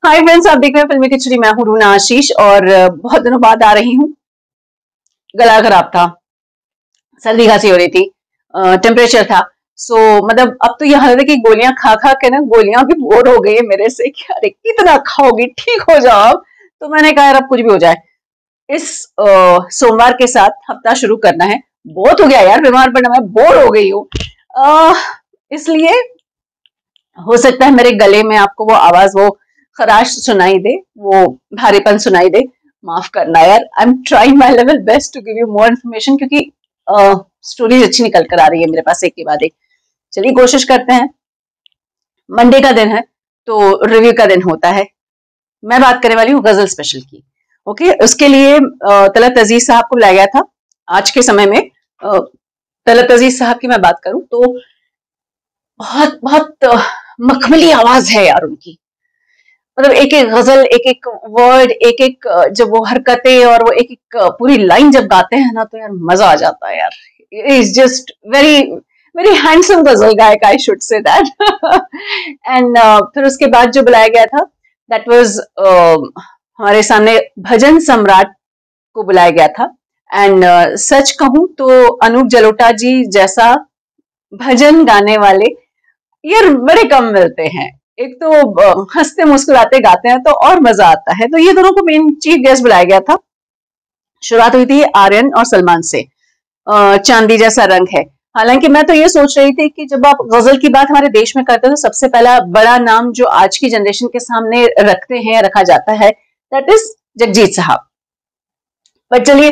Hi friends, आप देख रहे हैं फिल्मी खिचड़ी। मैं हूं रूना आशीष और बहुत दिनों बाद आ रही हूँ। गला खराब था, सर्दी खांसी हो रही थी, टेम्परेचर था। मतलब अब तो यह हालत है कि गोलियां खा खा के ना गोलियां भी बोर हो गई है मेरे से कि अरे कितना खाओगी, ठीक हो जाओ। तो मैंने कहा यार अब कुछ भी हो जाए, इस सोमवार के साथ हफ्ता शुरू करना है। बहुत हो गया यार बीमार पड़ना, मैं बोर हो गई हूँ। इसलिए हो सकता है मेरे गले में आपको वो आवाज, वो खराश सुनाई दे, वो भारीपन सुनाई दे। माफ करना यार, I am trying my level best to give you more information, क्योंकि स्टोरीज अच्छी निकल कर आ रही है मेरे पास एक के बाद एक। चलिए कोशिश करते हैं। मंडे का दिन है तो रिव्यू का दिन होता है। मैं बात करने वाली हूँ गजल स्पेशल की। ओके, उसके लिए तलत अजीज साहब को बुलाया गया था। आज के समय में तलत अजीज साहब की मैं बात करूं तो बहुत बहुत मखमली आवाज है यार उनकी। मतलब एक एक गजल, एक एक वर्ड, एक एक जब वो हरकतें और वो एक एक पूरी लाइन जब गाते हैं ना तो यार मजा आ जाता है यार। Is just very very handsome गजल गायक, I should say that. And फिर उसके बाद जो बुलाया गया था दैट वाज हमारे सामने भजन सम्राट को बुलाया गया था। एंड सच कहूं तो अनूप जलोटा जी जैसा भजन गाने वाले यार बड़े कम मिलते हैं। एक तो हंसते मुस्कुराते गाते हैं तो और मजा आता है। तो ये दोनों को मेन चीफ गेस्ट बुलाया गया था। शुरुआत हुई थी आर्यन और सलमान से। चांदी जैसा रंग है। हालांकि मैं तो ये सोच रही थी कि जब आप गजल की बात हमारे देश में करते हैं तो सबसे पहला बड़ा नाम जो आज की जनरेशन के सामने रखते हैं, रखा जाता है, दैट इज जगजीत साहब। पर चलिए,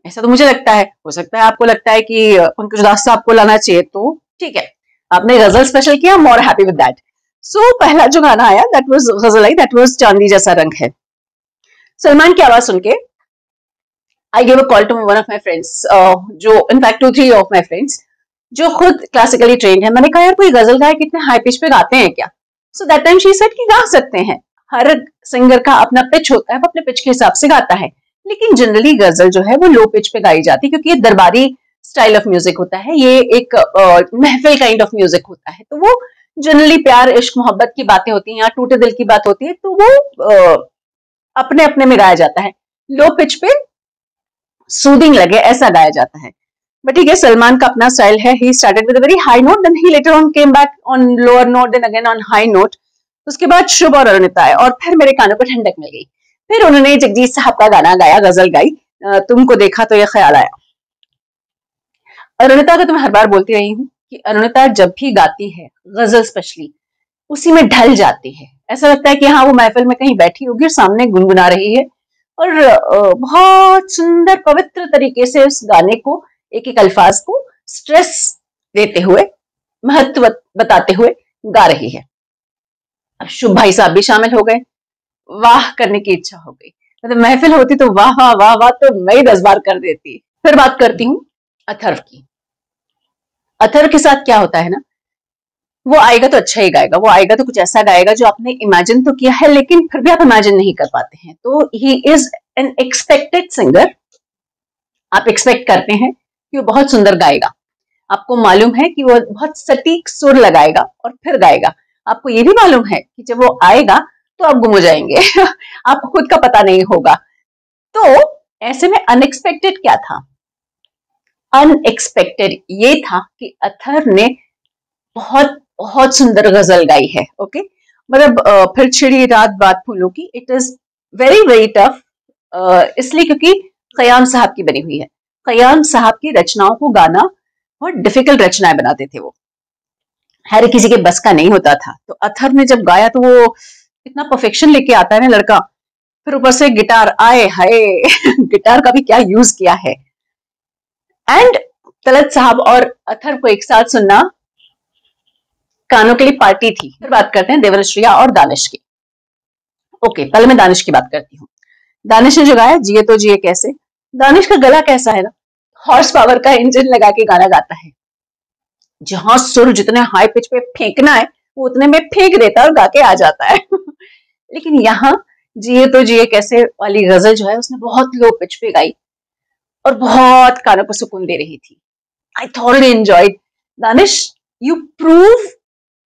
ऐसा तो मुझे लगता है, हो सकता है आपको लगता है कि पंकज उधास साहब को लाना चाहिए, तो ठीक है, आपने गजल स्पेशल किया, मोर हैप्पी विद दैट। सो पहला जो गाना आया दैट वाज गजल आई, दैट वाज चांदी जैसा रंग है। सलमान की आवाज सुन के I give a call to one of my friends, जो इनफैक्ट 2-3 ऑफ माय फ्रेंड्स जो खुद क्लासिकली ट्रेन्ड है। मैंने कहा यार कोई गजल गायक इतने हाई पिच पे गाते हैं क्या? So that time she said कि गा सकते हैं। हर सिंगर का अपना पिच होता है, वो अपने पिच के हिसाब से गाता है। लेकिन जनरली गजल जो है वो लो पिच पे गाई जाती है, क्योंकि ये दरबारी स्टाइल ऑफ म्यूजिक होता है। ये एक महफिल काइंड ऑफ म्यूजिक होता है। तो वो जनरली प्यार, इश्क, मोहब्बत की बातें होती हैं या टूटे दिल की बात होती है, तो वो अपने अपने में गाया जाता है। लो पिच पे सूदिंग लगे ऐसा गाया जाता है। बट ठीक है, सलमान का अपना स्टाइल है। He started with a very high note, then he later on came back on lower note, then again on high note. उसके बाद शुभ और अरुणिता आए और फिर मेरे कानों को ठंडक मिल गई। फिर उन्होंने जगजीत साहब का गाना गाया, गजल गाई, तुमको देखा तो ये ख्याल आया। अरुणिता का तो मैं हर बार बोलती रही हूँ कि अरुणिता जब भी गाती है गजल स्पेशली, उसी में ढल जाती है। ऐसा लगता है कि हाँ वो महफिल में कहीं बैठी होगी और सामने गुनगुना रही है, और बहुत सुंदर पवित्र तरीके से उस गाने को, एक एक अल्फाज को स्ट्रेस देते हुए, महत्व बताते हुए गा रही है। अब शुभ भाई साहब भी शामिल हो गए। वाह करने की इच्छा हो गई। मतलब महफिल होती तो वाह वाह वाह वाह तो मैं ही 10 बार कर देती। फिर बात करती हूँ अथर्व की। अथर्व के साथ क्या होता है ना, वो आएगा तो अच्छा ही गाएगा, वो आएगा तो कुछ ऐसा गाएगा जो आपने इमेजिन तो किया है लेकिन फिर भी आप इमेजिन नहीं कर पाते हैं। तो he is an expected singer. आप एक्सपेक्ट करते हैं कि वो बहुत सुंदर गाएगा। आपको मालूम है कि वो बहुत सटीक सुर लगाएगा और फिर गाएगा। आपको ये भी मालूम है कि जब वो आएगा तो आप गुम हो जाएंगे। आपको खुद का पता नहीं होगा। तो ऐसे में अनएक्सपेक्टेड क्या था? अनएक्सपेक्टेड ये था कि अथर ने बहुत बहुत सुंदर गजल गाई है। ओके, मतलब फिर छिड़ी रात बात फूलों की, it is very very tough, इसलिए क्योंकि खयाम साहब की बनी हुई है। खयाम साहब की रचनाओं को गाना बहुत डिफिकल्ट रचनाएं बनाते थे वो, हर किसी के बस का नहीं होता था। तो अथर ने जब गाया तो वो इतना परफेक्शन लेके आता है ना लड़का। फिर ऊपर से गिटार, आए हाय गिटार का भी क्या यूज किया है। एंड तलत साहब और अथर को एक साथ सुनना कानों के लिए पार्टी थी। फिर बात करते हैं देवरश्रिया और दानिश की। ओके, पहले मैं दानिश की बात करती हूँ। दानिश ने जो गाया जिए तो जिए कैसे। दानिश का गला कैसा है ना, हॉर्स पावर का इंजन लगा के गाना गाता है। जहां सुर जितने हाई पिच पे फेंकना है वो उतने में फेंक देता है और गा के आ जाता है। लेकिन यहाँ जिए तो जिए कैसे वाली गजल जो है उसने बहुत लो पिच पे गाई और बहुत कानों को सुकून दे रही थी। I thoroughly enjoyed. Danish, you prove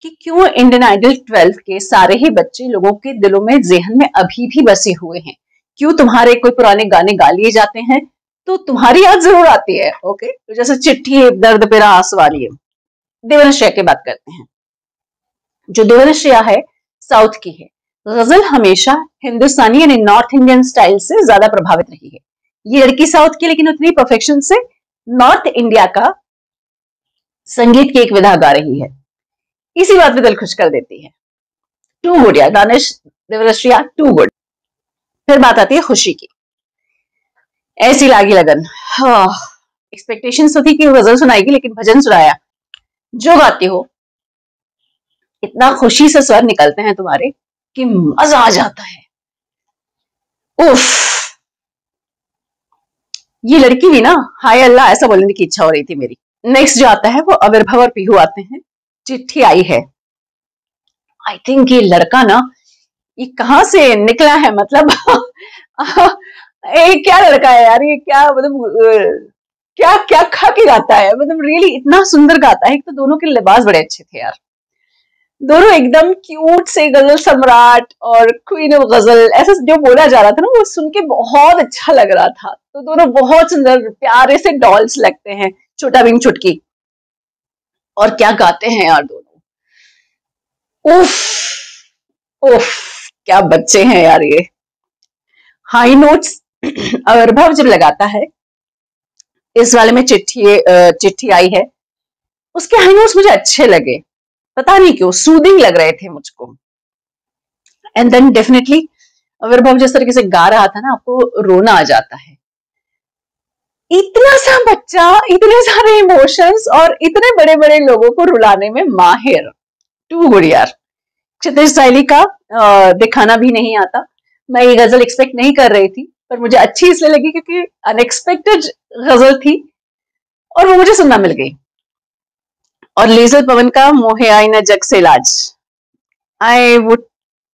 कि क्यों इंडियन आइडल 12 के सारे ही बच्चे लोगों के दिलों में, ज़हन में अभी भी बसे हुए हैं। क्यों तुम्हारे कोई पुराने गाने गा लिए जाते हैं तो तुम्हारी याद जरूर आती है। ओके, तो जैसे चिट्ठी दर्द पे आस वाली है, देवनश्रेया की बात करते हैं। जो देवनश्रेया है साउथ की है, गजल हमेशा हिंदुस्तानी यानी नॉर्थ इंडियन स्टाइल से ज्यादा प्रभावित रही है। ये लड़की साउथ की, लेकिन उतनी परफेक्शन से नॉर्थ इंडिया का संगीत की एक विधा गा रही है। इसी बात पे दिल खुश कर देती है। टू गुड यार, दानिश देवनश्रेया, टू गुड। फिर बात आती है खुशी की। ऐसी लागी लगन, हाँ, एक्सपेक्टेशंस तो थी कि वो गजल सुनाएगी, लेकिन भजन सुनाया। जो गाती हो इतना खुशी से स्वर निकलते हैं तुम्हारे कि मजा आ जाता है। उफ, ये लड़की भी ना, हाय अल्लाह ऐसा बोलने की इच्छा हो रही थी मेरी। नेक्स्ट जो आता है वो आविर्भव और पीहू आते हैं। चिट्ठी आई है। आई थिंक ये लड़का ना, ये कहाँ से निकला है, मतलब ये क्या लड़का है यार, ये क्या मतलब क्या क्या खा के गाता है, मतलब रियली इतना सुंदर गाता है। एक तो दोनों के लिबास बड़े अच्छे थे यार, दोनों एकदम क्यूट से गजल सम्राट और क्वीन ऑफ गजल, ऐसा जो बोला जा रहा था ना, वो सुन के बहुत अच्छा लग रहा था। तो दोनों बहुत सुंदर प्यारे से डॉल्स लगते हैं, छोटा भीम छुटकी। और क्या गाते हैं यार दोनों, उफ उफ, क्या बच्चे हैं यार ये। हाई नोट्स आविर्भव जब लगाता है, इस वाले में चिट्ठी आई है, उसके हाई नोट्स मुझे अच्छे लगे, पता नहीं क्यों सूदिंग लग रहे थे मुझको। एंड देन डेफिनेटली आविर्भव जिस तरीके से गा रहा था ना, आपको रोना आ जाता है। इतना सा बच्चा, इतने सारे इमोशंस और इतने बड़े बड़े लोगों को रुलाने में माहिर। टू गुड यार। क्षितिज साइली का दिखाना भी नहीं आता। मैं ये गजल एक्सपेक्ट नहीं कर रही थी, पर मुझे अच्छी इसलिए लगी क्योंकि अनएक्सपेक्टेड गजल थी और वो मुझे सुनना मिल गई। और लेजर पवन का मोहे आई न जग से इलाज, I would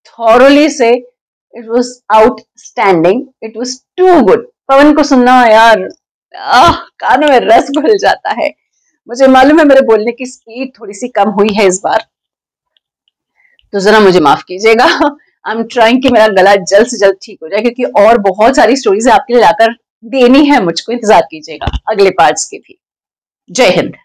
thoroughly say it was outstanding, it was too good. Pawan को सुनना यार, कानों में रस घुल जाता है। मुझे मालूम है मेरे बोलने की स्पीड थोड़ी सी कम हुई है इस बार, तो जरा मुझे माफ कीजिएगा। आई एम ट्राइंग कि मेरा गला जल्द से जल्द ठीक हो जाए, क्योंकि और बहुत सारी स्टोरीज आपके लिए लाकर देनी है मुझको। इंतजार कीजिएगा अगले पार्ट्स के भी। जय हिंद।